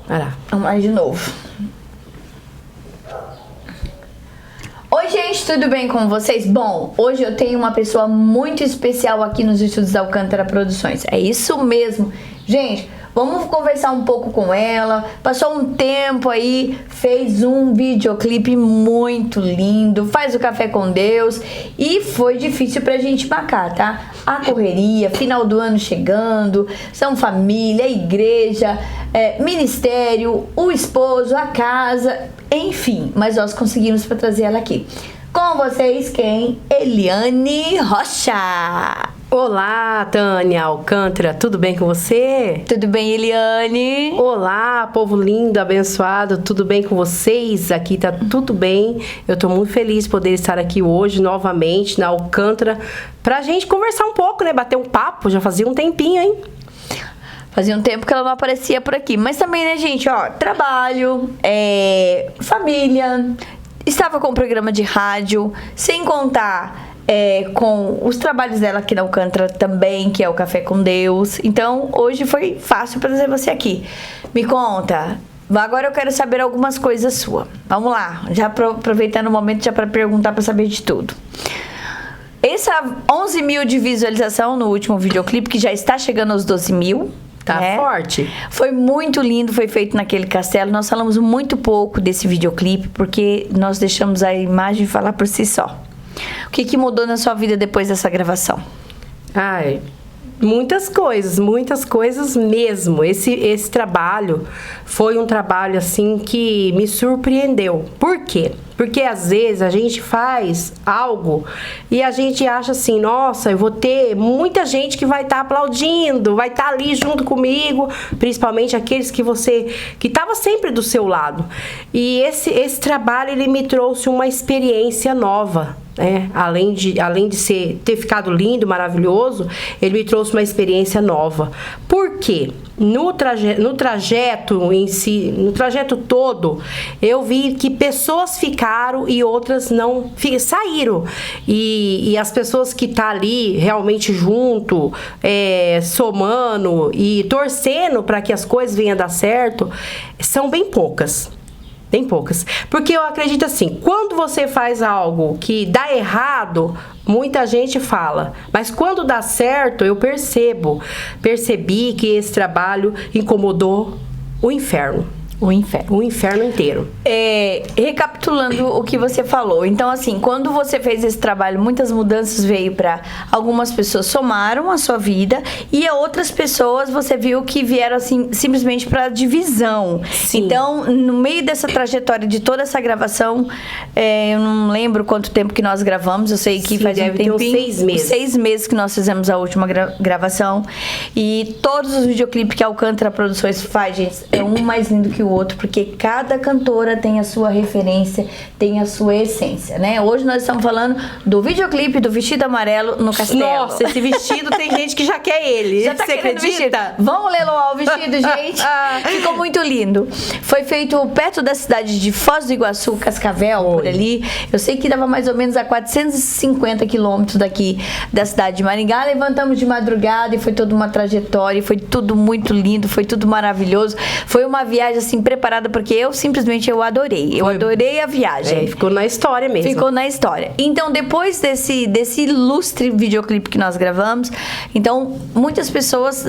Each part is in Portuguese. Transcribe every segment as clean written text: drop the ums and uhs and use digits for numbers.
Vai lá. Vamos lá de novo. Oi, gente, tudo bem com vocês? Bom, hoje eu tenho uma pessoa muito especial aqui nos estúdios da Alcântara Produções. É isso mesmo. Gente, vamos conversar um pouco com ela. Passou um tempo aí, fez um videoclipe muito lindo, faz o Café com Deus e foi difícil pra gente marcar, tá? A correria, final do ano chegando, são família, igreja, ministério, o esposo, a casa, enfim. Mas nós conseguimos pra trazer ela aqui. Com vocês, quem? Eliane Rocha. Olá, Tânia Alcântara, tudo bem com você? Tudo bem, Eliane? Olá, povo lindo, abençoado, tudo bem com vocês? Aqui tá tudo bem. Eu tô muito feliz de poder estar aqui hoje novamente na Alcântara pra gente conversar um pouco, né? Bater um papo, já fazia um tempinho, hein? Fazia um tempo que ela não aparecia por aqui. Mas também, né, gente, ó, trabalho, família, estava com um programa de rádio, sem contar com os trabalhos dela aqui na Alcântara também, que é o Café com Deus. Então, hoje foi fácil para trazer você aqui. Me conta, agora eu quero saber algumas coisas suas. Vamos lá, já aproveitando o momento já para perguntar, para saber de tudo. Essa 11 mil de visualização no último videoclipe, que já está chegando aos 12 mil. Tá forte. Foi muito lindo, foi feito naquele castelo. Nós falamos muito pouco desse videoclipe, porque nós deixamos a imagem falar por si só. O que mudou na sua vida depois dessa gravação? Ai, muitas coisas mesmo. Esse trabalho foi um trabalho assim que me surpreendeu. Por quê? Porque às vezes a gente faz algo e a gente acha assim, nossa, eu vou ter muita gente que vai estar aplaudindo, vai estar ali junto comigo, principalmente aqueles que estava sempre do seu lado. E esse trabalho, ele me trouxe uma experiência nova. Além de ter ficado lindo, maravilhoso, ele me trouxe uma experiência nova. Por quê? No trajeto em si, no trajeto todo, eu vi que pessoas ficaram e outras não saíram. E as pessoas que tá ali realmente junto, somando e torcendo para que as coisas venham a dar certo, são bem poucas. Bem poucas. Porque eu acredito assim, quando você faz algo que dá errado, muita gente fala. Mas quando dá certo, eu percebi que esse trabalho incomodou o inferno. O inferno inteiro. Recapitulando o que você falou. Então, assim, quando você fez esse trabalho, muitas mudanças veio para algumas pessoas somaram a sua vida e a outras pessoas você viu que vieram assim simplesmente para divisão. Sim. Então, no meio dessa trajetória de toda essa gravação, eu não lembro quanto tempo que nós gravamos. Eu sei que faz um tempinho. 6 meses. 6 meses que nós fizemos a última gravação. E todos os videoclipes que a Alcântara Produções faz, gente, é um mais lindo que o outro, porque cada cantora tem a sua referência, tem a sua essência, né? Hoje nós estamos falando do videoclipe do vestido amarelo no castelo. Nossa, esse vestido tem gente que já quer ele. Já tá Você querendo acredita? Vestido. Vamos leiloar o vestido, gente. Ficou muito lindo. Foi feito perto da cidade de Foz do Iguaçu, Cascavel, por ali. Eu sei que dava mais ou menos a 450 quilômetros daqui da cidade de Maringá. Levantamos de madrugada e foi toda uma trajetória, foi tudo muito lindo, foi tudo maravilhoso. Foi uma viagem assim preparada, porque eu simplesmente adorei. Eu adorei a viagem. Ficou na história mesmo. Ficou na história. Então, depois desse ilustre videoclipe que nós gravamos, então, muitas pessoas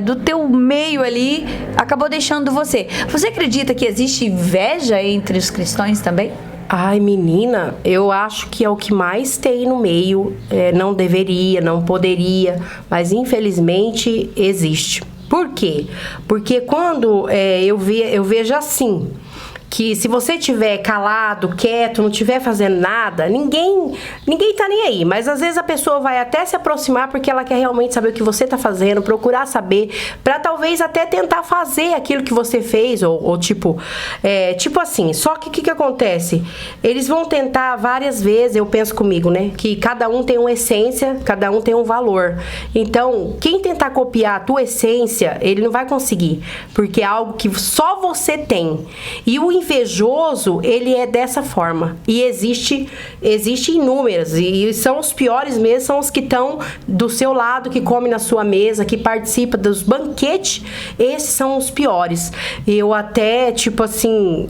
do teu meio ali acabou deixando você. Você acredita que existe inveja entre os cristãos também? Ai, menina, eu acho que é o que mais tem no meio. Não deveria, não poderia, mas infelizmente existe. Por quê? Porque quando eu vejo assim, que se você estiver calado, quieto, não estiver fazendo nada, ninguém tá nem aí. Mas às vezes a pessoa vai até se aproximar porque ela quer realmente saber o que você tá fazendo, procurar saber, pra talvez até tentar fazer aquilo que você fez, ou tipo assim. Só que o que acontece? Eles vão tentar várias vezes, eu penso comigo, né? Que cada um tem uma essência, cada um tem um valor. Então, quem tentar copiar a tua essência, ele não vai conseguir, porque é algo que só você tem. E o invejoso, ele é dessa forma. E existe inúmeras. E são os piores mesmo, são os que estão do seu lado, que comem na sua mesa, que participam dos banquetes. Esses são os piores. Eu até, tipo assim,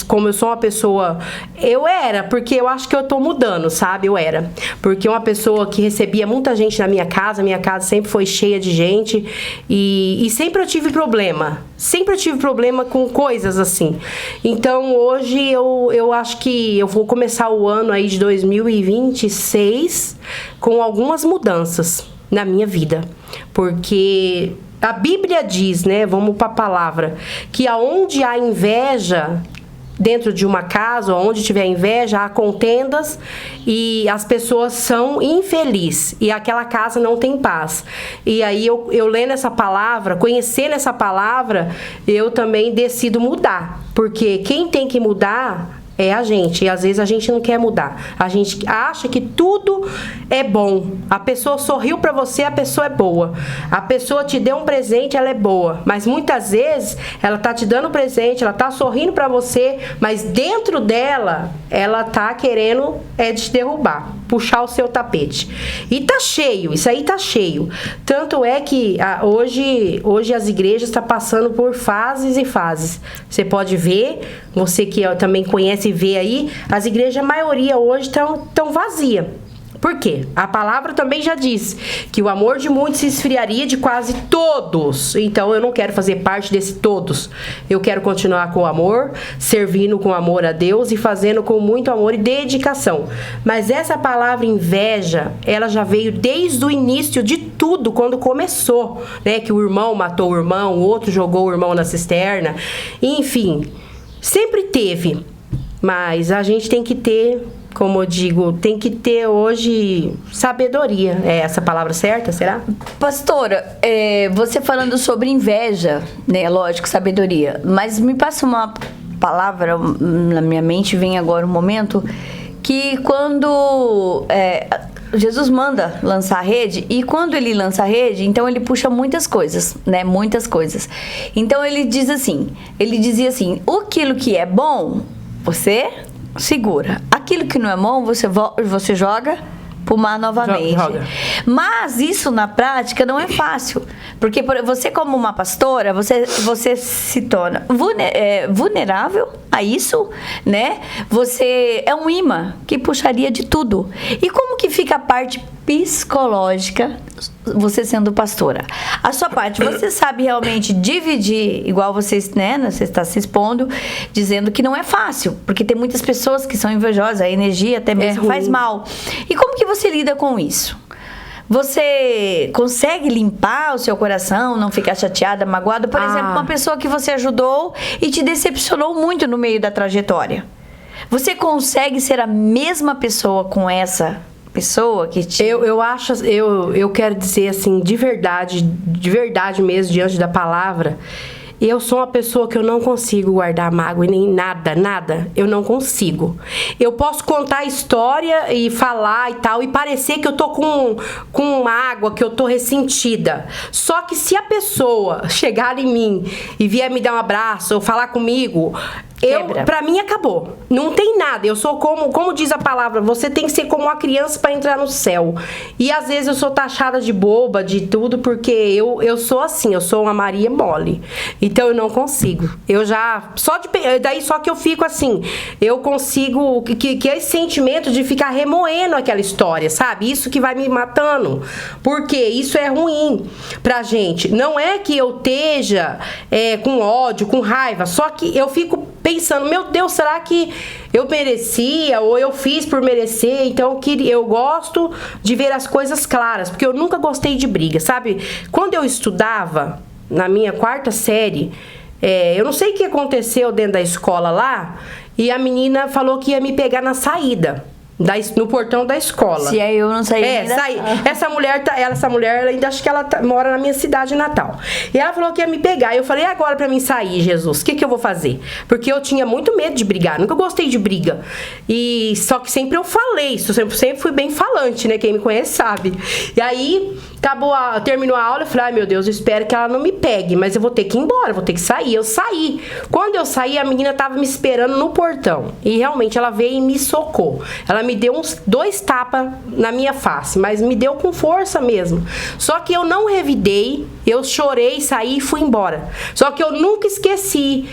como eu sou uma pessoa... Eu era, porque eu acho que eu tô mudando, sabe? Eu era. Porque uma pessoa que recebia muita gente na minha casa sempre foi cheia de gente. E sempre eu tive problema. Sempre eu tive problema com coisas assim. Então, hoje, eu acho que eu vou começar o ano aí de 2026 com algumas mudanças na minha vida. Porque a Bíblia diz, né? Vamos para a palavra. Que aonde há inveja... Dentro de uma casa, onde tiver inveja, há contendas e as pessoas são infelizes e aquela casa não tem paz. E aí eu lendo essa palavra, conhecendo essa palavra, eu também decido mudar. Porque quem tem que mudar é a gente. E às vezes a gente não quer mudar. A gente acha que tudo é bom. A pessoa sorriu pra você, a pessoa é boa. A pessoa te deu um presente, ela é boa. Mas muitas vezes ela tá te dando um presente, ela tá sorrindo pra você, mas dentro dela, ela tá querendo te derrubar, puxar o seu tapete. E tá cheio, isso aí tá cheio. Tanto é que hoje as igrejas estão passando por fases e fases. Você pode ver, você que também conhece e vê aí, as igrejas, a maioria hoje estão vazias. Por quê? A palavra também já diz que o amor de muitos se esfriaria de quase todos. Então eu não quero fazer parte desse todos. Eu quero continuar com o amor, servindo com amor a Deus e fazendo com muito amor e dedicação. Mas essa palavra inveja, ela já veio desde o início de tudo, quando começou, né? Que o irmão matou o irmão, o outro jogou o irmão na cisterna. Enfim, sempre teve. Mas a gente tem que ter, como eu digo, tem que ter hoje sabedoria. É essa a palavra certa, será? Pastora, você falando sobre inveja, né? Lógico, sabedoria. Mas me passa uma palavra, na minha mente vem agora um momento, que quando... Jesus manda lançar a rede, e quando ele lança a rede, então ele puxa muitas coisas, né? Muitas coisas. Então ele dizia assim, aquilo que é bom, você segura. Aquilo que não é bom, você joga pro mar novamente. Joga. Mas isso na prática não é fácil. Porque você, como uma pastora, você se torna vulnerável a isso, né? Você é um imã que puxaria de tudo. E como que fica a parte psicológica, você sendo pastora? A sua parte, você sabe realmente dividir, igual vocês, né? Você está se expondo, dizendo que não é fácil, porque tem muitas pessoas que são invejosas, a energia até mesmo faz mal. E como que você lida com isso? Você consegue limpar o seu coração, não ficar chateada, magoada? Por exemplo, uma pessoa que você ajudou e te decepcionou muito no meio da trajetória. Você consegue ser a mesma pessoa com essa pessoa que te... Eu quero dizer assim, de verdade mesmo, diante da palavra, eu sou uma pessoa que eu não consigo guardar mágoa e nem nada, eu não consigo. Eu posso contar a história e falar e tal, e parecer que eu tô com mágoa, que eu tô ressentida. Só que se a pessoa chegar em mim e vier me dar um abraço ou falar comigo... Pra mim acabou, não tem nada. Eu sou como diz a palavra, você tem que ser como uma criança para entrar no céu. E às vezes eu sou taxada de boba, de tudo, porque eu sou assim, eu sou uma Maria mole. Então eu não consigo. Eu já, só que eu fico assim, eu consigo, que é esse sentimento de ficar remoendo aquela história, sabe? Isso que vai me matando, porque isso é ruim pra gente. Não é que eu esteja com ódio, com raiva, só que eu fico pensando, meu Deus, será que eu merecia ou eu fiz por merecer? Então eu gosto de ver as coisas claras, porque eu nunca gostei de briga, sabe? Quando eu estudava na minha 4ª série, eu não sei o que aconteceu dentro da escola lá, e a menina falou que ia me pegar na saída. No portão da escola. Se eu não saí saí. Essa mulher, ela ainda acho que ela mora na minha cidade natal. E ela falou que ia me pegar. E eu falei, agora pra mim sair, Jesus, o que eu vou fazer? Porque eu tinha muito medo de brigar, nunca gostei de briga. Só que sempre eu falei, sempre fui bem falante, né? Quem me conhece sabe. E aí Terminou a aula, eu falei, ai meu Deus, eu espero que ela não me pegue, mas eu vou ter que ir embora, vou ter que sair. Eu saí. Quando eu saí, a menina tava me esperando no portão. E realmente ela veio e me socou. Ela me deu uns 2 tapas na minha face, mas me deu com força mesmo. Só que eu não revidei, eu chorei, saí e fui embora. Só que eu nunca esqueci.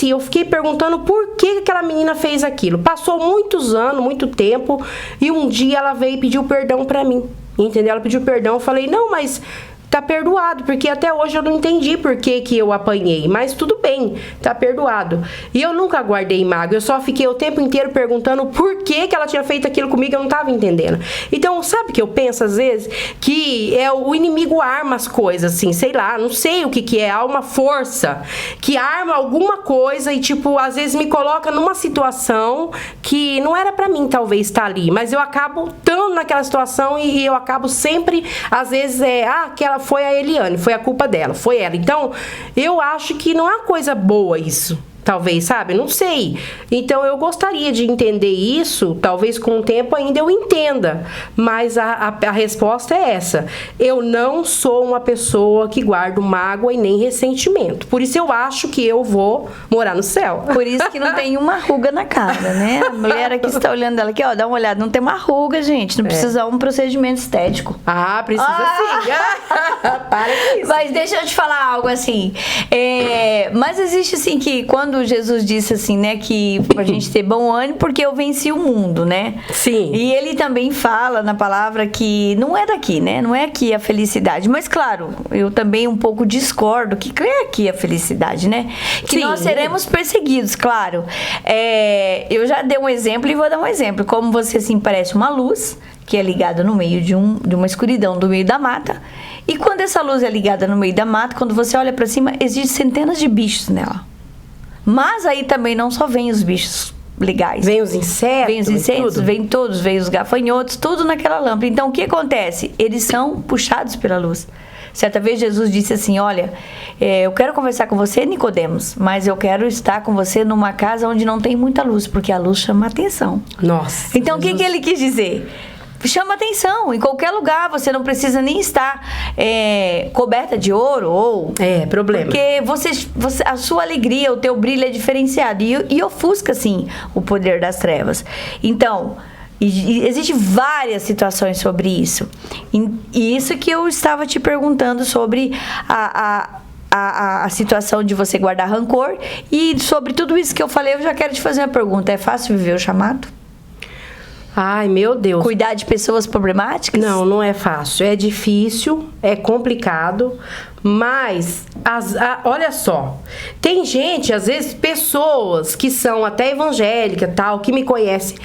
Eu fiquei perguntando por que aquela menina fez aquilo. Passou muitos anos, muito tempo, e um dia ela veio e pediu perdão pra mim. Entendeu? Ela pediu perdão, eu falei, não, mas tá perdoado, porque até hoje eu não entendi por que eu apanhei, mas tudo bem, tá perdoado. E eu nunca guardei mágoa, eu só fiquei o tempo inteiro perguntando por que ela tinha feito aquilo comigo, eu não tava entendendo. Então, sabe o que eu penso às vezes? Que o inimigo arma as coisas, assim, sei lá, não sei o que é, há uma força que arma alguma coisa e, tipo, às vezes me coloca numa situação que não era pra mim, talvez, estar ali, mas eu acabo estando naquela situação e eu acabo sempre, às vezes, aquela foi a Eliane, foi a culpa dela, foi ela. Então, eu acho que não é coisa boa isso. Talvez, sabe? Não sei. Então, eu gostaria de entender isso. Talvez com o tempo ainda eu entenda. Mas a resposta é essa. Eu não sou uma pessoa que guardo mágoa e nem ressentimento. Por isso eu acho que eu vou morar no céu. Por isso que não tem uma ruga na cara, né? A mulher aqui está olhando ela aqui, ó, dá uma olhada. Não tem uma ruga, gente. Não precisa um procedimento estético. Precisa sim. Para com isso. Mas deixa eu te falar algo assim. Mas existe assim que quando Jesus disse assim, né, que pra gente ter bom ânimo porque eu venci o mundo, né? Sim. E ele também fala na palavra que não é daqui, né? Não é aqui a felicidade. Mas claro, eu também um pouco discordo que é aqui a felicidade, né? Que Sim. nós seremos perseguidos, claro. Eu já dei um exemplo e vou dar um exemplo. Como você assim parece uma luz que é ligada no meio de uma escuridão, do meio da mata. E quando essa luz é ligada no meio da mata, quando você olha pra cima, existem centenas de bichos nela. Mas aí também não só vem os bichos legais. Vem os insetos, vem todos, vem os gafanhotos, tudo naquela lâmpada. Então, o que acontece? Eles são puxados pela luz. Certa vez Jesus disse assim, olha, eu quero conversar com você, Nicodemos, mas eu quero estar com você numa casa onde não tem muita luz, porque a luz chama atenção. Nossa. Então, o que ele quis dizer? Chama atenção, em qualquer lugar, você não precisa nem estar coberta de ouro ou... problema. Porque a sua alegria, o teu brilho é diferenciado e ofusca, assim, o poder das trevas. Então, existem várias situações sobre isso. E isso que eu estava te perguntando sobre a situação de você guardar rancor. E sobre tudo isso que eu falei, eu já quero te fazer uma pergunta. É fácil viver o chamado? Ai, meu Deus. Cuidar de pessoas problemáticas? Não, não é fácil. É difícil, é complicado, mas olha só, tem gente, às vezes pessoas que são até evangélicas, tal, que me conhecem.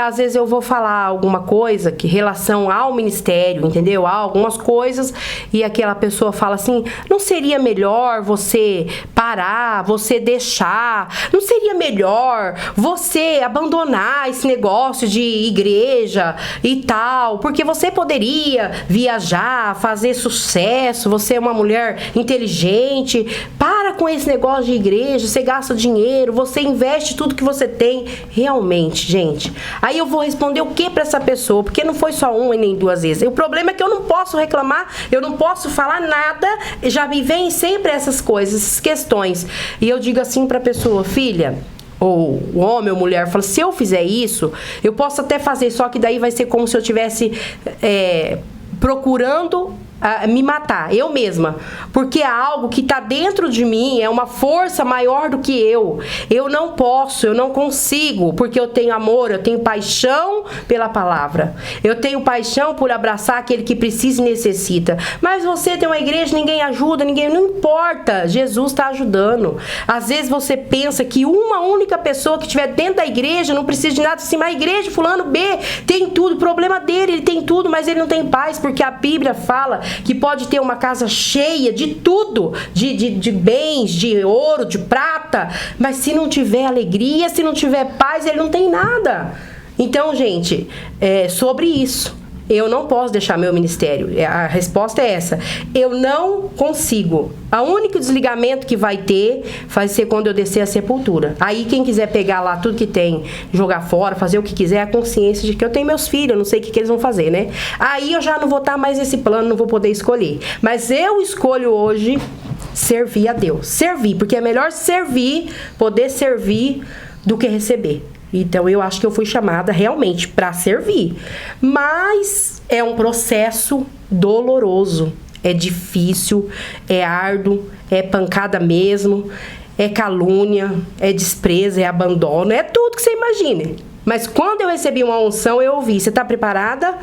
Às vezes eu vou falar alguma coisa que relação ao ministério, entendeu? Há algumas coisas e aquela pessoa fala assim: não seria melhor você parar, você deixar? Não seria melhor você abandonar esse negócio de igreja e tal? Porque você poderia viajar, fazer sucesso, você é uma mulher inteligente, para com esse negócio de igreja, você gasta dinheiro, você investe tudo que você tem. Realmente, gente, aí eu vou responder o que pra essa pessoa? Porque não foi só uma e nem 2 vezes. O problema é que eu não posso reclamar, eu não posso falar nada, já me vem sempre essas coisas, essas questões. E eu digo assim pra pessoa: filha, ou homem ou mulher, fala: se eu fizer isso, eu posso até fazer, só que daí vai ser como se eu estivesse procurando me matar, eu mesma, porque é algo que tá dentro de mim, é uma força maior do que eu não posso, eu não consigo, porque eu tenho amor, eu tenho paixão pela palavra, eu tenho paixão por abraçar aquele que precisa e necessita. Mas você tem uma igreja, ninguém ajuda, não importa, Jesus está ajudando. Às vezes você pensa que uma única pessoa que estiver dentro da igreja não precisa de nada, assim, mas a igreja fulano B tem tudo, o problema dele, ele tem tudo, mas ele não tem paz, porque a Bíblia fala que pode ter uma casa cheia de tudo, de bens, de ouro, de prata, mas se não tiver alegria, se não tiver paz, ele não tem nada. Então, gente, sobre isso. eu não posso deixar meu ministério. A resposta é essa. Eu não consigo. O único desligamento que vai ter vai ser quando eu descer a sepultura. Aí quem quiser pegar lá tudo que tem, jogar fora, fazer o que quiser, a consciência de que eu tenho meus filhos, eu não sei o que eles vão fazer, né? Aí eu já não vou estar mais nesse plano, não vou poder escolher. Mas eu escolho hoje servir a Deus. Servir, porque é melhor servir, poder servir, do que receber. Então, eu acho que eu fui chamada realmente para servir. Mas é um processo doloroso. É difícil, é árduo, é pancada mesmo, é calúnia, é desprezo, é abandono, é tudo que você imagine. Mas quando eu recebi uma unção, eu ouvi: você está preparada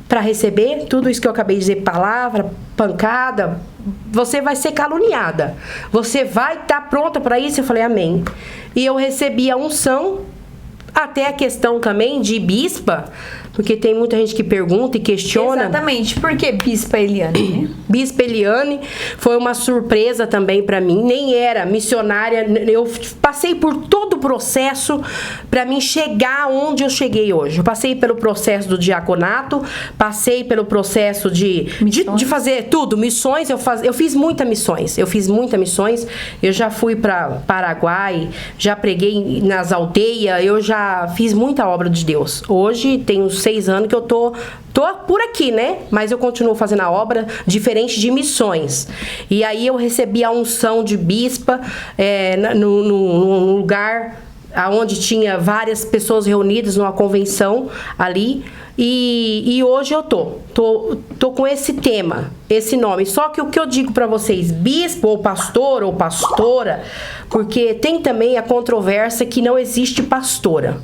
para receber tudo isso que eu acabei de dizer? Palavra, pancada, você vai ser caluniada. Você vai estar pronta para isso? Eu falei: amém. E eu recebi a unção. Até a questão também de bispa, porque tem muita gente que pergunta e questiona. Exatamente, por que Bispa Eliane, né? Bispa Eliane foi uma surpresa também para mim, nem era missionária, eu passei por todo o processo para mim chegar onde eu cheguei hoje. Eu passei pelo processo do diaconato, passei pelo processo de fazer tudo, missões, eu fiz muitas missões, eu já fui para Paraguai, já preguei nas aldeias, eu já fiz muita obra de Deus. Hoje tem uns 6 anos que eu tô por aqui, né? Mas eu continuo fazendo a obra diferente de missões. E aí eu recebi a unção de bispa no lugar onde tinha várias pessoas reunidas numa convenção ali. E hoje eu tô com esse tema, esse nome. Só que o que eu digo pra vocês, bispo ou pastor ou pastora, porque tem também a controvérsia que não existe pastora.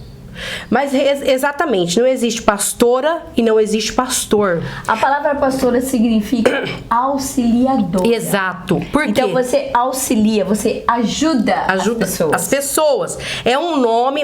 Mas exatamente, não existe pastora e não existe pastor. A palavra pastora significa auxiliadora. Exato. Por quê? Então você auxilia, você ajuda as pessoas. É um nome,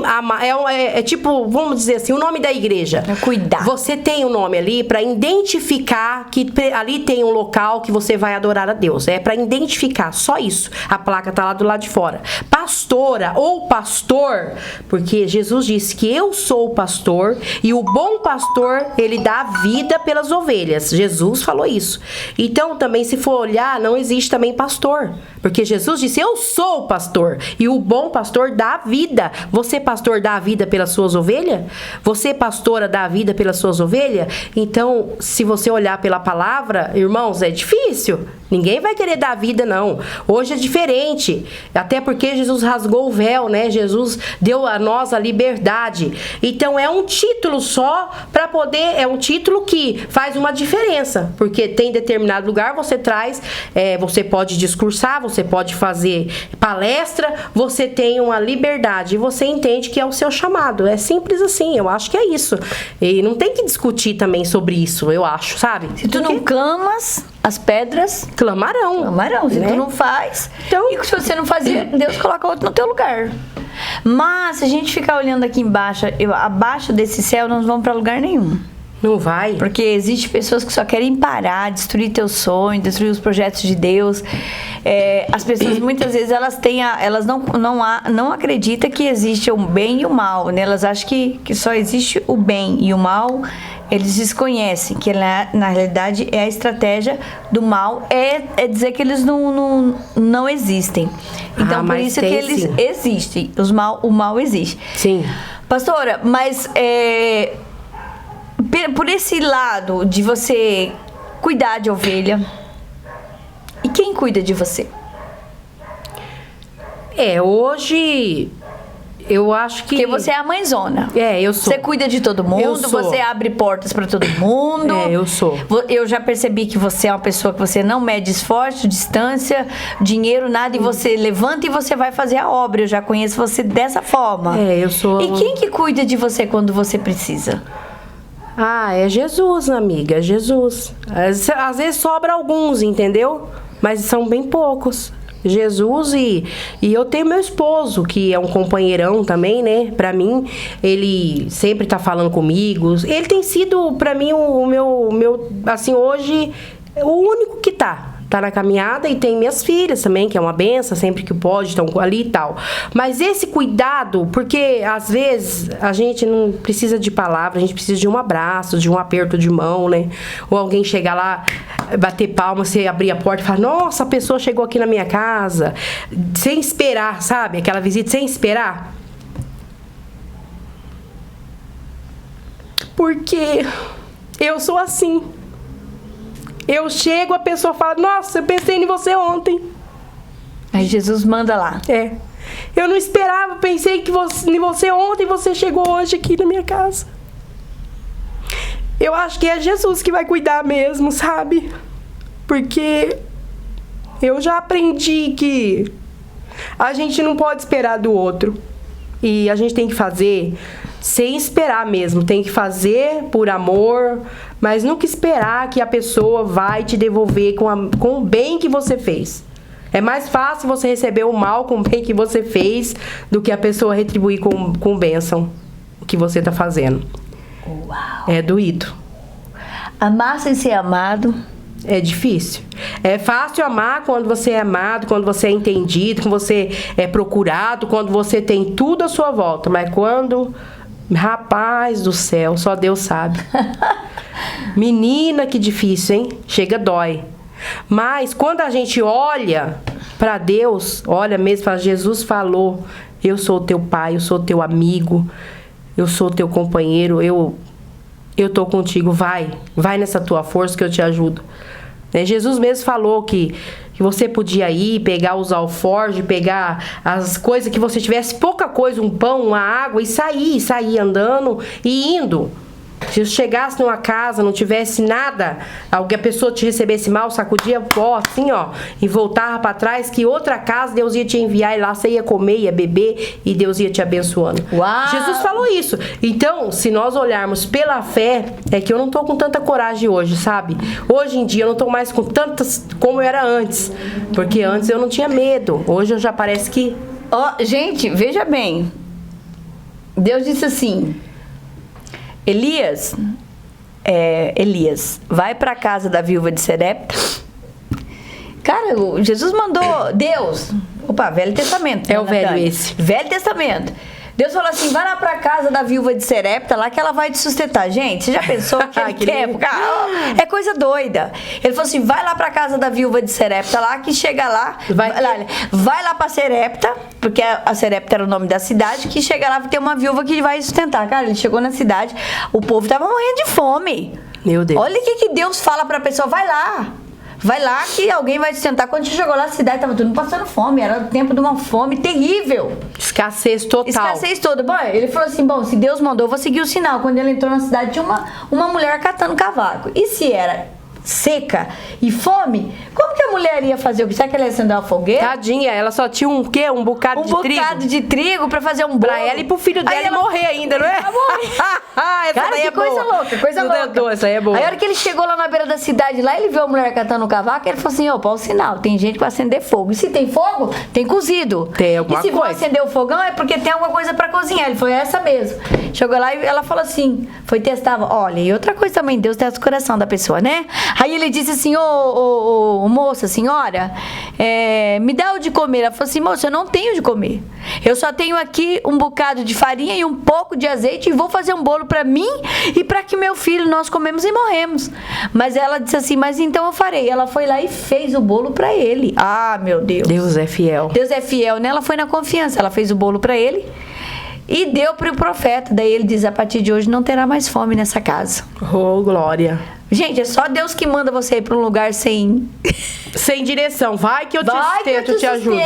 é tipo, vamos dizer assim, o nome da igreja. É cuidar. Você tem um nome ali para identificar que ali tem um local que você vai adorar a Deus. É para identificar, só isso. A placa tá lá do lado de fora. Pastora ou pastor, porque Jesus disse que eu sou o pastor e o bom pastor, ele dá vida pelas ovelhas. Jesus falou isso. Então, também, se for olhar, não existe também pastor. Porque Jesus disse: eu sou o pastor e o bom pastor dá vida. Você, pastor, dá a vida pelas suas ovelhas? Você, pastora, dá a vida pelas suas ovelhas? Então, se você olhar pela palavra, irmãos, é difícil. Ninguém vai querer dar vida, não. Hoje é diferente. Até porque Jesus rasgou o véu, né? Jesus deu a nós a liberdade. Então, é um título só para poder... É um título que faz uma diferença. Porque tem determinado lugar, você traz... você pode discursar, você pode fazer palestra, você tem uma liberdade. E você entende que é o seu chamado. É simples assim. Eu acho que é isso. E não tem que discutir também sobre isso, eu acho, sabe? Se tu não clamas... As pedras clamarão. Se tu não faz, então... E se você não fazia, Deus coloca outro no teu lugar. Mas se a gente ficar olhando aqui embaixo, abaixo desse céu, nós não vamos pra lugar nenhum. Não vai. Porque existem pessoas que só querem parar, destruir teu sonho, destruir os projetos de Deus. As pessoas, muitas vezes, elas não acreditam que existe o bem e o mal, né? Elas acham que só existe o bem e o mal. Eles desconhecem que na realidade a estratégia do mal é dizer que eles não existem. Então por isso que eles existem. O mal existe. Sim. Pastora, mas por esse lado de você cuidar de ovelha, e quem cuida de você? Hoje... Eu acho que... Porque você é a mãezona. Eu sou. Você cuida de todo mundo, você abre portas pra todo mundo. Eu sou. Eu já percebi que você é uma pessoa que você não mede esforço, distância, dinheiro, nada, e você levanta e você vai fazer a obra. Eu já conheço você dessa forma. Eu sou. E quem que cuida de você quando você precisa? É Jesus, amiga, é Jesus. Às vezes sobra alguns, entendeu? Mas são bem poucos. Jesus e eu tenho meu esposo, que é um companheirão também, né? Pra mim, ele sempre tá falando comigo. Ele tem sido, pra mim, o meu assim, hoje, o único que tá. tá na caminhada, e tem minhas filhas também, que é uma benção, sempre que pode, estão ali e tal. Mas esse cuidado, porque às vezes a gente não precisa de palavra, a gente precisa de um abraço, de um aperto de mão, né? Ou alguém chegar lá, bater palma, você abrir a porta e falar, nossa, a pessoa chegou aqui na minha casa, sem esperar, sabe? Aquela visita sem esperar. Porque eu sou assim. Eu chego, a pessoa fala, nossa, eu pensei em você ontem. Aí Jesus manda lá. É. Eu não esperava, pensei em você ontem, você chegou hoje aqui na minha casa. Eu acho que é Jesus que vai cuidar mesmo, sabe? Porque eu já aprendi que a gente não pode esperar do outro. E a gente tem que fazer sem esperar mesmo. Tem que fazer por amor, mas nunca esperar que a pessoa vai te devolver com o bem que você fez. É mais fácil você receber o mal com o bem que você fez do que a pessoa retribuir com bênção o que você está fazendo. Uau. É doído. Amar sem ser amado. É difícil. É fácil amar quando você é amado, quando você é entendido, quando você é procurado, quando você tem tudo à sua volta. Mas quando... Rapaz do céu, só Deus sabe. Menina, que difícil, hein? Chega, dói. Mas quando a gente olha para Deus, olha mesmo, fala, Jesus falou, eu sou teu pai, eu sou teu amigo, eu sou teu companheiro, eu tô contigo, vai nessa tua força que eu te ajudo. Jesus mesmo falou que você podia ir, pegar os alforjes, pegar as coisas que você tivesse, pouca coisa, um pão, uma água, e sair andando e indo. Se eu chegasse numa casa, não tivesse nada, alguém, a pessoa te recebesse mal, sacudia o pó assim, ó, e voltava para trás, que outra casa Deus ia te enviar, e lá você ia comer, ia beber, e Deus ia te abençoando. Uau! Jesus falou isso. Então, se nós olharmos pela fé, é que eu não tô com tanta coragem hoje, sabe? Hoje em dia eu não tô mais com tantas como eu era antes, porque antes eu não tinha medo. Hoje eu já parece que... Gente, veja bem. Deus disse assim... Elias, vai para casa da viúva de Serepta. Cara, Jesus mandou, Deus, Velho Testamento. É o velho esse. Velho Testamento. Deus falou assim, vai lá pra casa da viúva de Serepta, lá que ela vai te sustentar. Gente, você já pensou que época? É coisa doida. Ele falou assim, vai lá pra casa da viúva de Serepta, lá que chega lá, vai lá pra Serepta, porque a Serepta era o nome da cidade, que chega lá e tem uma viúva que vai sustentar. Cara, ele chegou na cidade, o povo tava morrendo de fome. Meu Deus. Olha o que Deus fala pra pessoa, vai lá que alguém vai te sentar. Quando você chegou lá, a cidade estava tudo passando fome. Era o tempo de uma fome terrível. Escassez total. Escassez toda. Bom, ele falou assim, se Deus mandou, eu vou seguir o sinal. Quando ele entrou na cidade, tinha uma mulher catando cavaco. E se era seca e fome, como que a mulher ia fazer o que? Será que ela ia acender uma fogueira? Tadinha, ela só tinha um quê? Um bocado de trigo? Um bocado de trigo pra fazer um bolo. Pra ela e pro filho dela morrer ainda, não é? Ela morrer. Cara, que coisa louca, coisa louca. Essa aí é boa. Aí a hora que ele chegou lá na beira da cidade, lá ele viu a mulher catando o cavaco, ele falou assim, opa, o sinal, tem gente que vai acender fogo. E se tem fogo, tem cozido. Tem alguma coisa. E se for acender o fogão, é porque tem alguma coisa pra cozinhar. Ele foi essa mesmo. Chegou lá e ela falou assim, foi testar, olha, e outra coisa também, Deus testa o coração da pessoa, né? Aí ele disse assim, moça, senhora, me dá o de comer. Ela falou assim, moça, eu não tenho de comer. Eu só tenho aqui um bocado de farinha e um pouco de azeite e vou fazer um bolo pra mim e pra que meu filho, nós comemos e morremos. Mas ela disse assim, mas então eu farei. Ela foi lá e fez o bolo pra ele. Ah, meu Deus. Deus é fiel. Deus é fiel, né? Ela foi na confiança. Ela fez o bolo pra ele e deu pro profeta. Daí ele diz, a partir de hoje não terá mais fome nessa casa. Oh, glória. Gente, é só Deus que manda você ir pra um lugar sem direção. Vai que eu te sustento, eu te ajudo.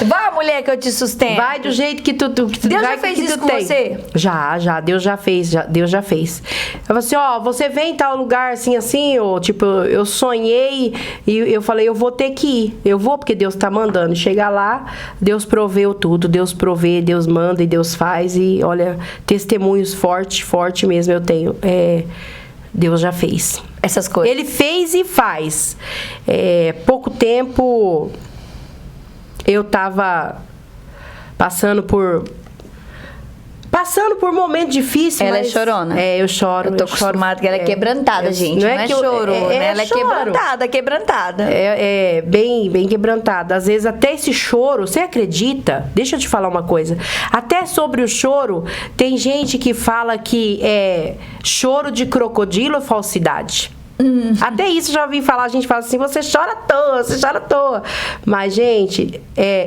Vai, mulher, que eu te sustento. Vai do jeito que tu Deus já fez isso com você? Já, Deus já fez. Deus já fez. Eu falei assim, você vem em tal lugar assim, ou tipo, eu sonhei e eu falei, eu vou ter que ir. Eu vou porque Deus tá mandando. Chegar lá, Deus proveu tudo. Deus provê, Deus manda e Deus faz. E olha, testemunhos forte mesmo eu tenho. Deus já fez essas coisas. Ele fez e faz. Pouco tempo eu tava passando por passando por um momento difícil. Ela mas... é chorona? É, eu choro. Eu tô acostumada que ela é quebrantada, gente. Não é choro, né? Ela é quebrantada. É bem, bem quebrantada. Às vezes até esse choro, você acredita? Deixa eu te falar uma coisa. Até sobre o choro, tem gente que fala que é choro de crocodilo ou falsidade. Até isso já ouvi falar, a gente fala assim, você chora à toa. Mas, gente,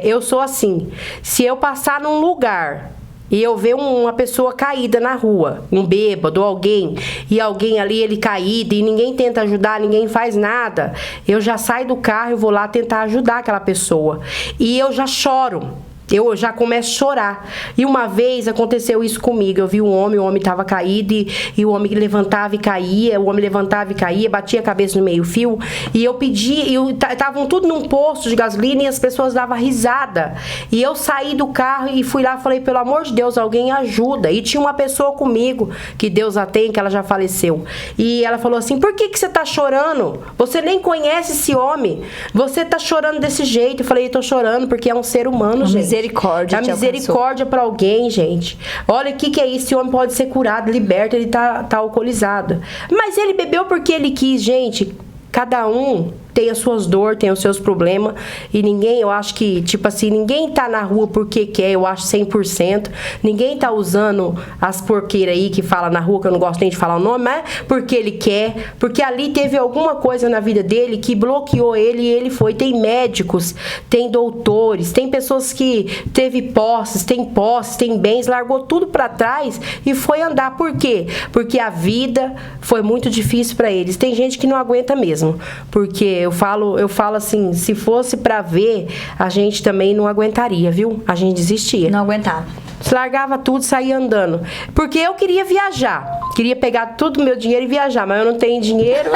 eu sou assim. Se eu passar num lugar e eu ver uma pessoa caída na rua, um bêbado, alguém, e alguém ali, ele caído, e ninguém tenta ajudar, ninguém faz nada, eu já saio do carro e vou lá tentar ajudar aquela pessoa. E eu já choro. Eu já começo a chorar. E uma vez aconteceu isso comigo. Eu vi um homem, o homem estava caído e o homem levantava e caía. O homem levantava e caía, batia a cabeça no meio-fio. E eu pedi, estavam tudo num posto de gasolina e as pessoas davam risada. E eu saí do carro e fui lá e falei, pelo amor de Deus, alguém ajuda. E tinha uma pessoa comigo, que Deus a tem, que ela já faleceu. E ela falou assim, por que você tá chorando? Você nem conhece esse homem. Você tá chorando desse jeito. Eu falei, tô chorando porque é um ser humano, gente. Misericórdia. A misericórdia para alguém, gente. Olha, o que é isso? Esse homem pode ser curado, liberto, ele tá alcoolizado. Mas ele bebeu porque ele quis, gente. Cada um tem as suas dores, tem os seus problemas. E ninguém, eu acho que, tipo assim, ninguém tá na rua porque quer, eu acho 100%. Ninguém tá usando as porqueiras aí que fala na rua, que eu não gosto nem de falar o nome, mas porque ele quer. Porque ali teve alguma coisa na vida dele que bloqueou ele e ele foi. Tem médicos, tem doutores, tem pessoas que teve posses, tem bens, largou tudo pra trás e foi andar. Por quê? Porque a vida foi muito difícil pra eles. Tem gente que não aguenta mesmo, porque eu falo assim, se fosse pra ver, a gente também não aguentaria, viu? A gente desistia. Não aguentava. Largava tudo e saía andando. Porque eu queria viajar. Queria pegar todo o meu dinheiro e viajar, mas eu não tenho dinheiro.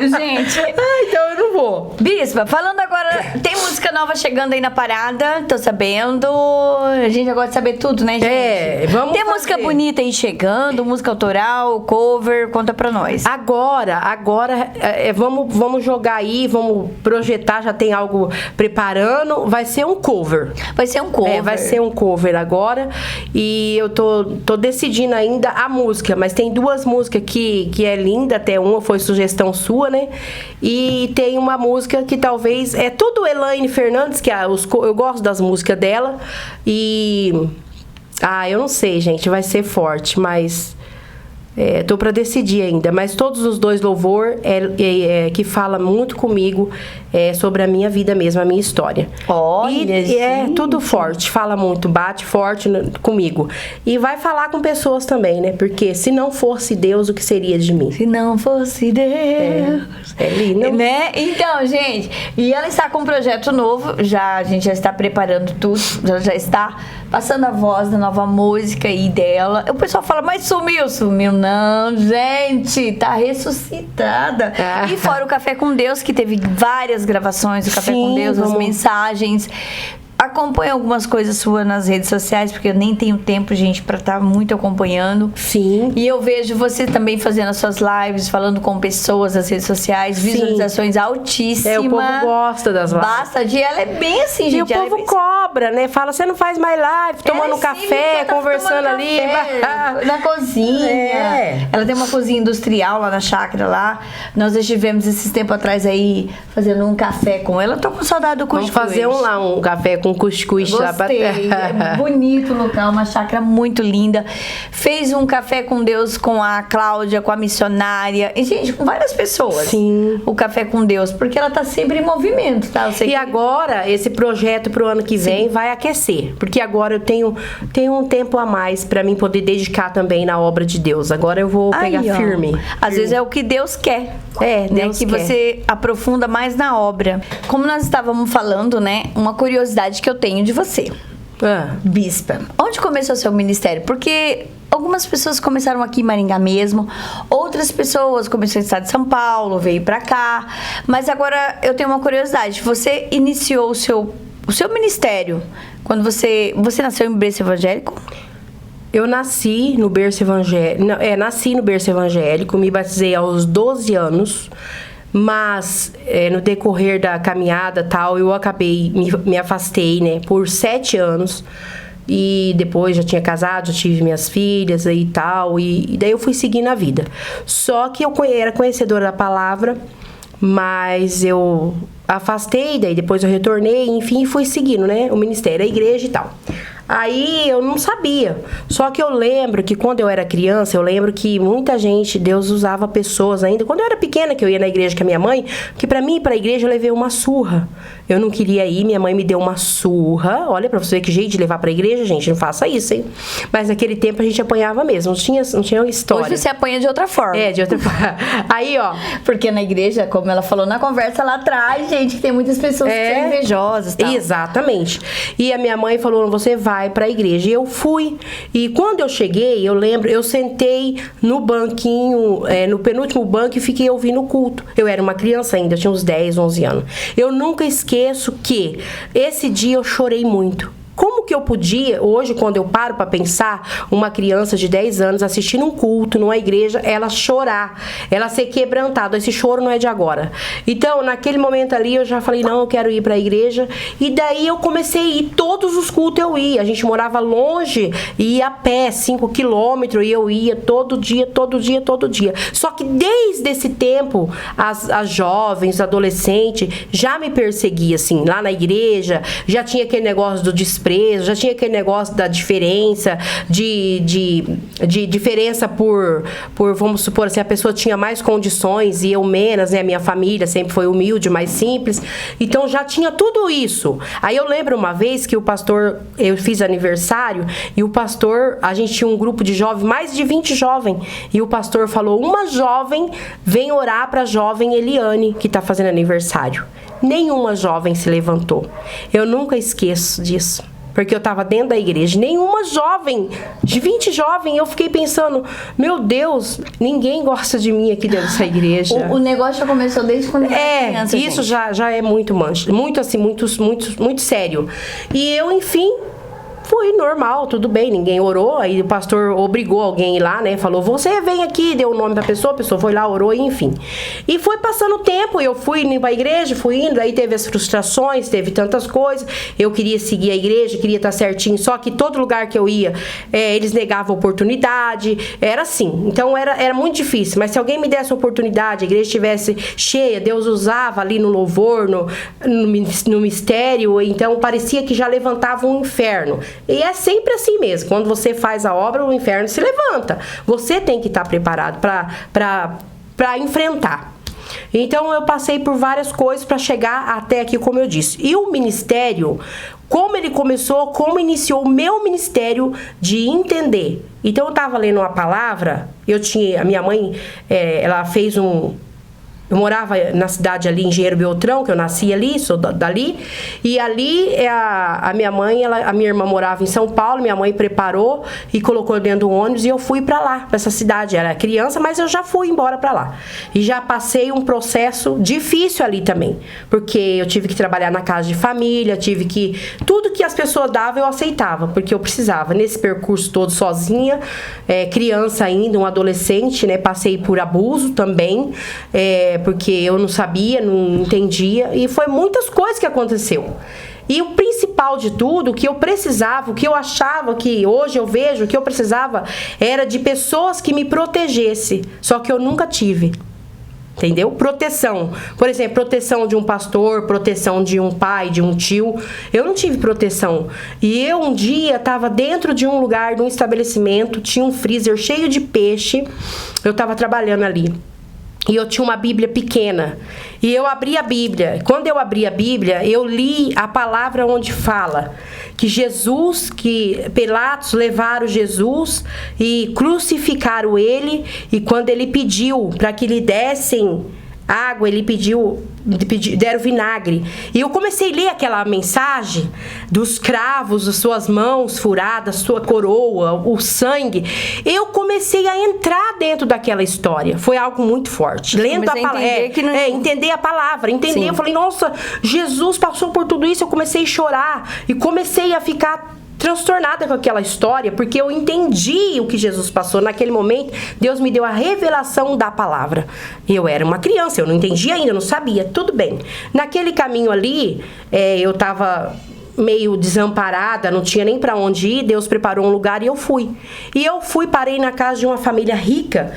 Gente. Então eu não vou. Bispa, falando agora, tem música nova chegando aí na parada, tô sabendo. A gente já gosta de saber tudo, né, gente? Vamos Tem música bonita aí chegando, música autoral, cover, conta pra nós. Agora, vamos jogar aí, vamos projetar, já tem algo preparando. Vai ser um cover. Vai ser um cover. Vai ser um cover agora. E eu tô decidindo ainda a música, mas tem duas músicas que é linda, até uma foi sugestão sua, né? E tem uma música que talvez... É tudo Elaine Fernandes, que eu gosto das músicas dela. E... eu não sei, gente, vai ser forte, mas... tô pra decidir ainda, mas todos os dois louvor que fala muito comigo sobre a minha vida mesmo, a minha história. Olha, e é tudo forte, fala muito, bate forte comigo. E vai falar com pessoas também, né? Porque se não fosse Deus, o que seria de mim? Se não fosse Deus. É lindo. Né? Então, gente, e ela está com um projeto novo, a gente já está preparando tudo, já está passando a voz da nova música aí dela. O pessoal fala, mas sumiu não, gente, tá ressuscitada. E fora o Café com Deus, que teve várias gravações do Café com Deus, as mensagens. Acompanho algumas coisas suas nas redes sociais, porque eu nem tenho tempo, gente, pra estar muito acompanhando. Sim. E eu vejo você também fazendo as suas lives, falando com pessoas nas redes sociais, visualizações altíssimas. O povo gosta das lives. Basta de ela, é bem assim, gente. E o povo cobra, né? Fala, você não faz mais live, tomando café, conversando ali. Na cozinha. Ela tem uma cozinha industrial lá na chácara lá. Nós estivemos esses tempos atrás aí, fazendo um café com ela. Eu tô com saudade do cuscuz. Vamos fazer um café com cuscuz. Gostei, é bonito o local, uma chácara muito linda. Fez um Café com Deus com a Cláudia, com a missionária, e gente, com várias pessoas. Sim. O Café com Deus, porque ela tá sempre em movimento, tá? Agora, esse projeto pro ano que vem vai aquecer, porque agora eu tenho um tempo a mais pra mim poder dedicar também na obra de Deus. Agora eu vou pegar firme. Às vezes é o que Deus quer. Deus que quer. Você aprofunda mais na obra. Como nós estávamos falando, né? Uma curiosidade que eu tenho de você. Bispa, onde começou o seu ministério? Porque algumas pessoas começaram aqui em Maringá mesmo, outras pessoas começaram no estado de São Paulo, veio pra cá. Mas agora eu tenho uma curiosidade. Você iniciou o seu ministério quando você nasceu em berço evangélico? Eu nasci no berço evangélico. Nasci no berço evangélico, me batizei aos 12 anos. Mas no decorrer da caminhada tal, eu acabei, me afastei, né, por 7 anos. E depois já tinha casado, já tive minhas filhas e tal. E daí eu fui seguindo a vida. Só que eu era conhecedora da palavra, mas eu afastei, daí depois eu retornei, enfim, fui seguindo, né? O ministério, a igreja e tal. Aí eu não sabia. Só que eu lembro que quando eu era criança, eu lembro que muita gente, Deus usava pessoas ainda. Quando eu era pequena, que eu ia na igreja com a minha mãe, porque pra mim ir pra igreja eu levei uma surra. Eu não queria ir, minha mãe me deu uma surra. Olha, pra você ver que jeito de levar pra igreja, gente, não faça isso, hein? Mas naquele tempo a gente apanhava mesmo, não tinha história. Hoje você apanha de outra forma. É, de outra forma. Aí, ó. Porque na igreja, como ela falou na conversa lá atrás, gente, que tem muitas pessoas que são invejosas, tal. Exatamente. E a minha mãe falou, você vai pra igreja. E eu fui. E quando eu cheguei, eu lembro, eu sentei no banquinho, no penúltimo banco e fiquei ouvindo o culto. Eu era uma criança ainda, eu tinha uns 10, 11 anos. Eu nunca esqueço que esse dia eu chorei muito. Como que eu podia, hoje, quando eu paro pra pensar, uma criança de 10 anos assistindo um culto numa igreja, ela chorar, ela ser quebrantada? Esse choro não é de agora. Então, naquele momento ali, eu já falei, não, eu quero ir pra igreja. E daí eu comecei a ir, todos os cultos eu ia. A gente morava longe, e ia a pé, 5 quilômetros, e eu ia todo dia. Só que desde esse tempo, as jovens, adolescentes, já me perseguiam, assim, lá na igreja, já tinha aquele negócio do desprezo, já tinha aquele negócio da diferença, de diferença por, vamos supor, assim, a pessoa tinha mais condições e eu menos, né? A minha família sempre foi humilde, mais simples. Então já tinha tudo isso. Aí eu lembro uma vez que o pastor, eu fiz aniversário e o pastor, a gente tinha um grupo de jovens, mais de 20 jovens, e o pastor falou, uma jovem vem orar pra jovem Eliane, que tá fazendo aniversário. Nenhuma jovem se levantou. Eu nunca esqueço disso. Porque eu tava dentro da igreja. Nenhuma jovem, de 20 jovens, eu fiquei pensando, meu Deus, ninguém gosta de mim aqui dentro dessa igreja. O negócio já começou desde quando eu era criança, isso já é muito mancha. Muito assim, muito sério. E eu, enfim, fui normal, tudo bem, ninguém orou. Aí o pastor obrigou alguém a ir lá, né? Falou, você vem aqui, deu o nome da pessoa, a pessoa foi lá, orou, enfim. E foi passando o tempo, eu fui indo pra igreja, fui indo, aí teve as frustrações, teve tantas coisas. Eu queria seguir a igreja, queria estar certinho, só que todo lugar que eu ia, eles negavam oportunidade, era assim. Então era muito difícil, mas se alguém me desse oportunidade, a igreja estivesse cheia, Deus usava ali no louvor, no mistério, então parecia que já levantava um inferno. E é sempre assim mesmo. Quando você faz a obra, o inferno se levanta. Você tem que estar preparado para enfrentar. Então, eu passei por várias coisas para chegar até aqui, como eu disse. E o ministério, como ele começou, como iniciou o meu ministério de entender. Então, eu estava lendo uma palavra, a minha mãe, ela fez eu morava na cidade ali, Engenheiro Beltrão, que eu nasci ali, sou dali. E ali, a minha mãe, a minha irmã morava em São Paulo, minha mãe preparou e colocou dentro do ônibus e eu fui pra lá, pra essa cidade. Era criança, mas eu já fui embora pra lá. E já passei um processo difícil ali também, porque eu tive que trabalhar na casa de família, tudo que as pessoas davam eu aceitava, porque eu precisava. Nesse percurso todo sozinha, criança ainda, um adolescente, né? Passei por abuso também, porque eu não sabia, não entendia, e foi muitas coisas que aconteceu. E o principal de tudo, o que eu precisava, o que eu achava que hoje eu vejo, o que eu precisava era de pessoas que me protegessem, só que eu nunca tive. Entendeu? Proteção. Por exemplo, proteção de um pastor, proteção de um pai, de um tio. Eu não tive proteção. E eu um dia estava dentro de um lugar, de um estabelecimento, tinha um freezer cheio de peixe. Eu estava trabalhando ali. E eu tinha uma Bíblia pequena. E eu abri a Bíblia. Quando eu abri a Bíblia, eu li a palavra onde fala que que Pilatos levaram Jesus e crucificaram ele. E quando ele pediu para que lhe dessem água, ele deram vinagre. E eu comecei a ler aquela mensagem dos cravos, as suas mãos furadas, sua coroa, o sangue. Eu comecei a entrar dentro daquela história. Foi algo muito forte. Lendo a palavra, entender a palavra, entender. Sim. Eu falei, nossa, Jesus passou por tudo isso. Eu comecei a chorar e comecei a ficar transtornada com aquela história, porque eu entendi o que Jesus passou naquele momento. Deus me deu a revelação da palavra. Eu era uma criança, eu não entendia ainda, não sabia, tudo bem. Naquele caminho ali, eu tava meio desamparada, não tinha nem para onde ir, Deus preparou um lugar e eu fui. E eu fui, parei na casa de uma família rica,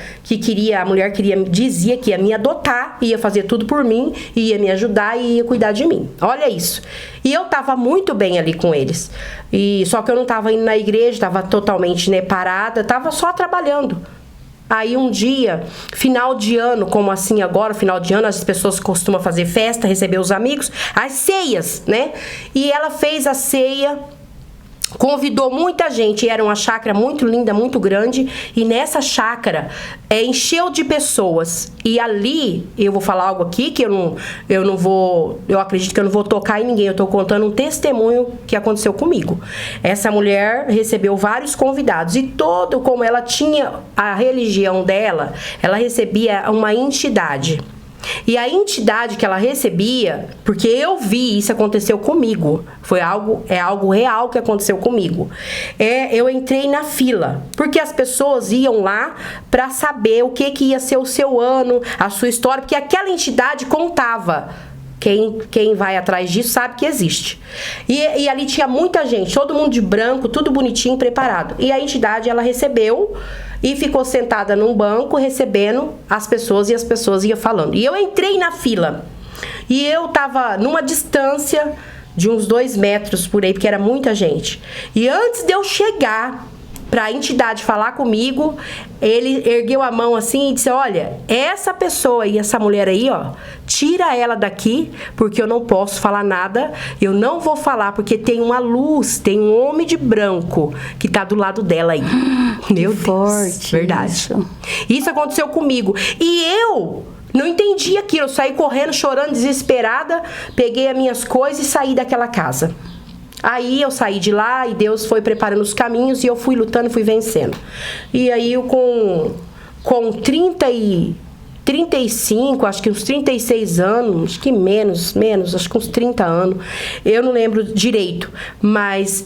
a mulher dizia que ia me adotar, ia fazer tudo por mim, ia me ajudar e ia cuidar de mim. Olha isso. E eu tava muito bem ali com eles. Só que eu não tava indo na igreja, tava totalmente, né, parada, tava só trabalhando. Aí um dia, final de ano, como assim agora, final de ano, as pessoas costumam fazer festa, receber os amigos, as ceias, né? E ela fez a ceia, convidou muita gente, e era uma chácara muito linda, muito grande, e nessa chácara encheu de pessoas. E ali, eu vou falar algo aqui que eu acredito que eu não vou tocar em ninguém, eu tô contando um testemunho que aconteceu comigo. Essa mulher recebeu vários convidados, e como ela tinha a religião dela, ela recebia uma entidade. E a entidade que ela recebia, porque eu vi, isso aconteceu comigo, é algo real que aconteceu comigo. Eu entrei na fila, porque as pessoas iam lá para saber o que ia ser o seu ano, a sua história, porque aquela entidade contava. Quem vai atrás disso sabe que existe. E ali tinha muita gente, todo mundo de branco, tudo bonitinho, preparado. E a entidade, ela recebeu e ficou sentada num banco recebendo as pessoas, e as pessoas iam falando. E eu entrei na fila. E eu tava numa distância de uns 2 metros por aí, porque era muita gente. E antes de eu chegar para a entidade falar comigo, ele ergueu a mão assim e disse: olha, essa pessoa e essa mulher aí, ó, tira ela daqui, porque eu não posso falar nada, eu não vou falar, porque tem uma luz, tem um homem de branco que tá do lado dela aí. Meu Deus, forte, verdade. Isso aconteceu comigo. E eu não entendi aquilo, eu saí correndo, chorando, desesperada, peguei as minhas coisas e saí daquela casa. Aí eu saí de lá e Deus foi preparando os caminhos e eu fui lutando e fui vencendo. E aí eu com 35, acho que uns 36 anos, acho que menos, acho que uns 30 anos, eu não lembro direito, mas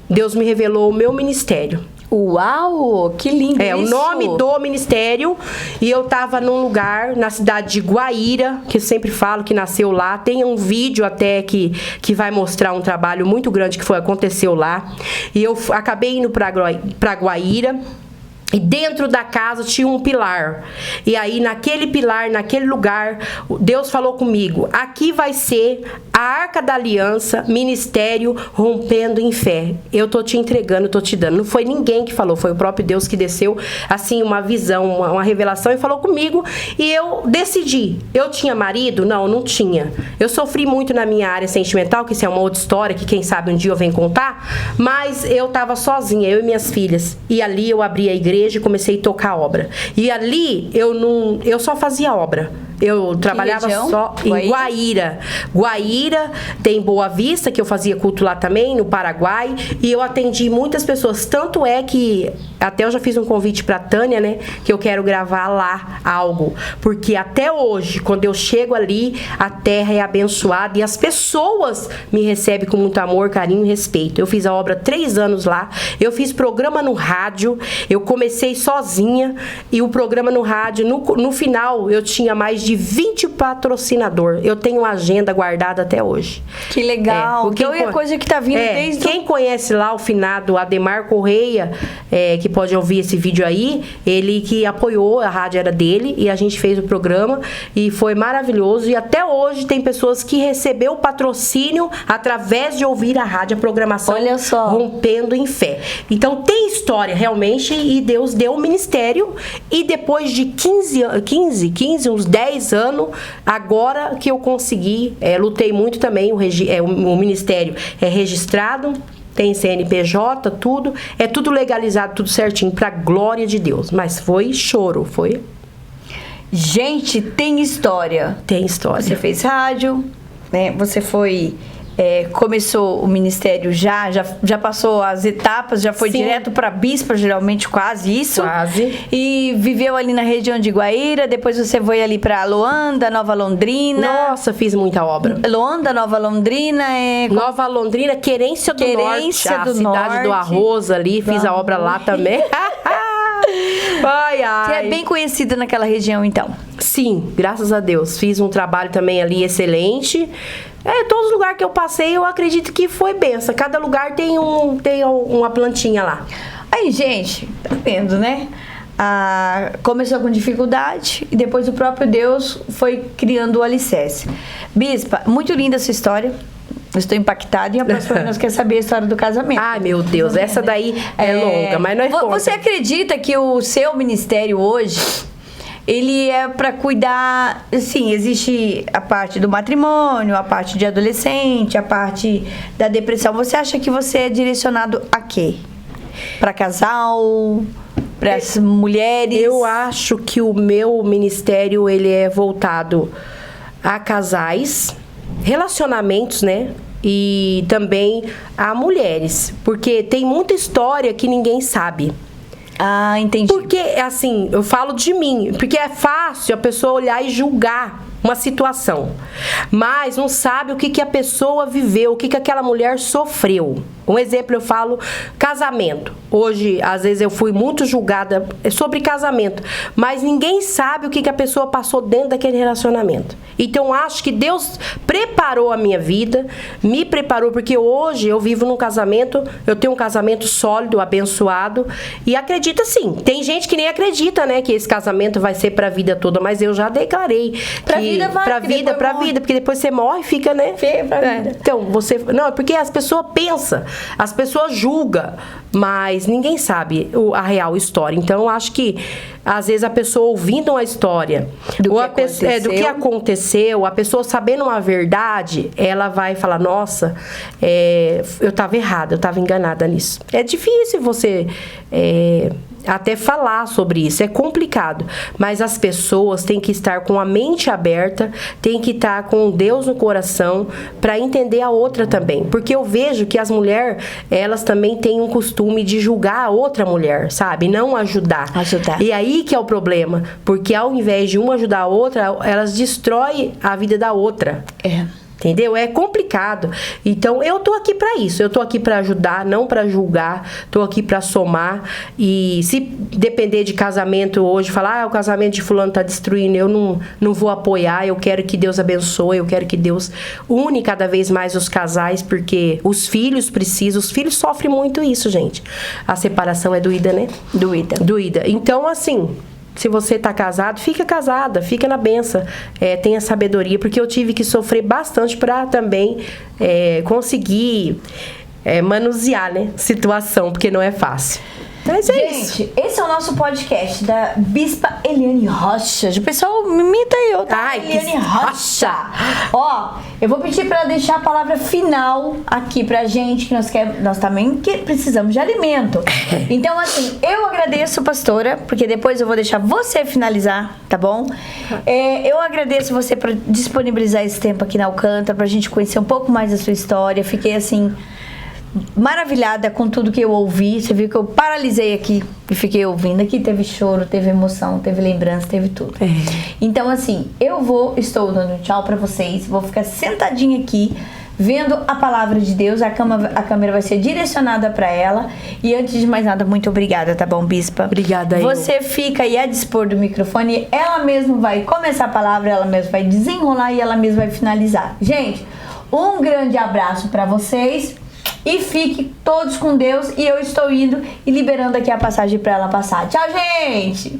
Deus me revelou o meu ministério. Uau, que lindo isso! O nome do ministério, e eu tava num lugar na cidade de Guaíra, que eu sempre falo que nasceu lá. Tem um vídeo até que vai mostrar um trabalho muito grande que aconteceu lá. E eu acabei indo pra Guaíra. E dentro da casa tinha um pilar. E aí naquele pilar, naquele lugar, Deus falou comigo: aqui vai ser a Arca da Aliança, ministério rompendo em fé. Eu tô te entregando, tô te dando. Não foi ninguém que falou, foi o próprio Deus que desceu, assim, uma visão, uma revelação, e falou comigo. E eu decidi. Eu tinha marido? Não tinha. Eu sofri muito na minha área sentimental, que isso é uma outra história, que quem sabe um dia eu venho contar. Mas eu tava sozinha, eu e minhas filhas. E ali eu abri a igreja e comecei a tocar obra. E ali eu só fazia obra. Eu trabalhava só em Guaíra. Guaíra, tem Boa Vista, que eu fazia culto lá também, no Paraguai. E eu atendi muitas pessoas. Tanto é que até eu já fiz um convite pra Tânia, né? Que eu quero gravar lá algo. Porque até hoje, quando eu chego ali, a terra é abençoada e as pessoas me recebem com muito amor, carinho e respeito. Eu fiz a obra 3 anos lá. Eu fiz programa no rádio. Eu comecei sozinha. E o programa no rádio, no final, eu tinha mais de 20 patrocinadores. Eu tenho uma agenda guardada até hoje. Que legal. Então é coisa que tá vindo desde... Quem conhece lá o finado Ademar Correia, que pode ouvir esse vídeo aí, ele que apoiou, a rádio era dele, e a gente fez o programa, e foi maravilhoso. E até hoje tem pessoas que recebeu o patrocínio através de ouvir a rádio, a programação. Olha só. Rompendo em fé. Então tem história realmente, e Deus deu um ministério, e depois de 15, uns 10 anos, agora que eu consegui, lutei muito também, o ministério é registrado, tem CNPJ, tudo, é tudo legalizado, tudo certinho, pra glória de Deus. Mas foi choro, foi... Gente, tem história. Tem história. Você fez rádio, né? Você foi... começou o ministério já passou as etapas, já foi Sim. direto para bispa, geralmente quase isso. Quase. E viveu ali na região de Guaíra, depois você foi ali para Loanda, Nova Londrina. Nossa, fiz muita obra. Loanda, Nova Londrina Nova Londrina, Querência do Norte, a cidade do arroz ali, fiz a obra lá também. Ai, ai. Você é bem conhecida naquela região, então? Sim, graças a Deus. Fiz um trabalho também ali excelente. Todos os lugares que eu passei, eu acredito que foi benção. Cada lugar tem uma plantinha lá. Aí, gente, tá vendo, né? Começou com dificuldade e depois o próprio Deus foi criando o alicerce. Bispa, muito linda essa história. Eu estou impactada e a próxima vez nós queremos saber a história do casamento. Ai, meu Deus, essa daí é longa, mas não é conta. Você acredita que o seu ministério hoje, ele é para cuidar, sim, existe a parte do matrimônio, a parte de adolescente, a parte da depressão. Você acha que você é direcionado a quê? Para casal, para as mulheres? Eu acho que o meu ministério, ele é voltado a casais, relacionamentos, né? E também a mulheres, porque tem muita história que ninguém sabe. Ah, entendi. Porque, assim, eu falo de mim, porque é fácil a pessoa olhar e julgar uma situação, mas não sabe o que a pessoa viveu, o que aquela mulher sofreu. Um exemplo, eu falo casamento. Hoje, às vezes, eu fui muito julgada sobre casamento, mas ninguém sabe o que a pessoa passou dentro daquele relacionamento. Então, acho que Deus preparou a minha vida, me preparou, porque hoje eu vivo num casamento, eu tenho um casamento sólido, abençoado, e acredito sim. Tem gente que nem acredita, né, que esse casamento vai ser pra vida toda, mas eu já declarei pra vida vai, pra vida, porque depois você morre e fica, né? Feio pra vida. Então, não, é porque as pessoas pensam, as pessoas julgam, mas ninguém sabe a real história. Então, eu acho que às vezes a pessoa ouvindo uma história do que aconteceu, a pessoa sabendo uma verdade, ela vai falar, nossa, eu estava errada, eu estava enganada nisso. É difícil você até falar sobre isso, é complicado, mas as pessoas têm que estar com a mente aberta, têm que estar com Deus no coração para entender a outra também, porque eu vejo que as mulheres, elas também têm um costume de julgar a outra mulher, sabe? Não ajudar. E aí que é o problema, porque ao invés de uma ajudar a outra, elas destroem a vida da outra. Entendeu? É complicado. Então, eu tô aqui pra isso. Eu tô aqui pra ajudar, não pra julgar. Tô aqui pra somar. E se depender de casamento hoje, falar, o casamento de fulano tá destruindo, eu não vou apoiar. Eu quero que Deus abençoe. Eu quero que Deus une cada vez mais os casais, porque os filhos precisam. Os filhos sofrem muito isso, gente. A separação é doída, né? Doída. Então, assim, se você tá casado, fica casada, fica na benção, tenha sabedoria, porque eu tive que sofrer bastante para também conseguir manusear, né, situação, porque não é fácil. Mas gente, esse é o nosso podcast da Bispa Eliane Rocha. O pessoal me imita eu, tá? Ai, Eliane Rocha. Ó, eu vou pedir pra ela deixar a palavra final aqui pra gente, que nós também precisamos de alimento. Então, assim, eu agradeço, pastora, porque depois eu vou deixar você finalizar, tá bom? Eu agradeço você por disponibilizar esse tempo aqui na Alcântara, pra gente conhecer um pouco mais da sua história. Fiquei, assim, maravilhada com tudo que eu ouvi. Você viu que eu paralisei aqui e fiquei ouvindo. Aqui teve choro, teve emoção, teve lembrança, teve tudo. Então, assim, estou dando tchau pra vocês. Vou ficar sentadinha aqui vendo a palavra de Deus. A câmera vai ser direcionada pra ela. E antes de mais nada, muito obrigada, tá bom, Bispa? Obrigada. Você fica aí a dispor do microfone. Ela mesma vai começar a palavra, ela mesma vai desenrolar e ela mesma vai finalizar. Gente, um grande abraço pra vocês. E fiquem todos com Deus. E eu estou indo e liberando aqui a passagem para ela passar. Tchau, gente!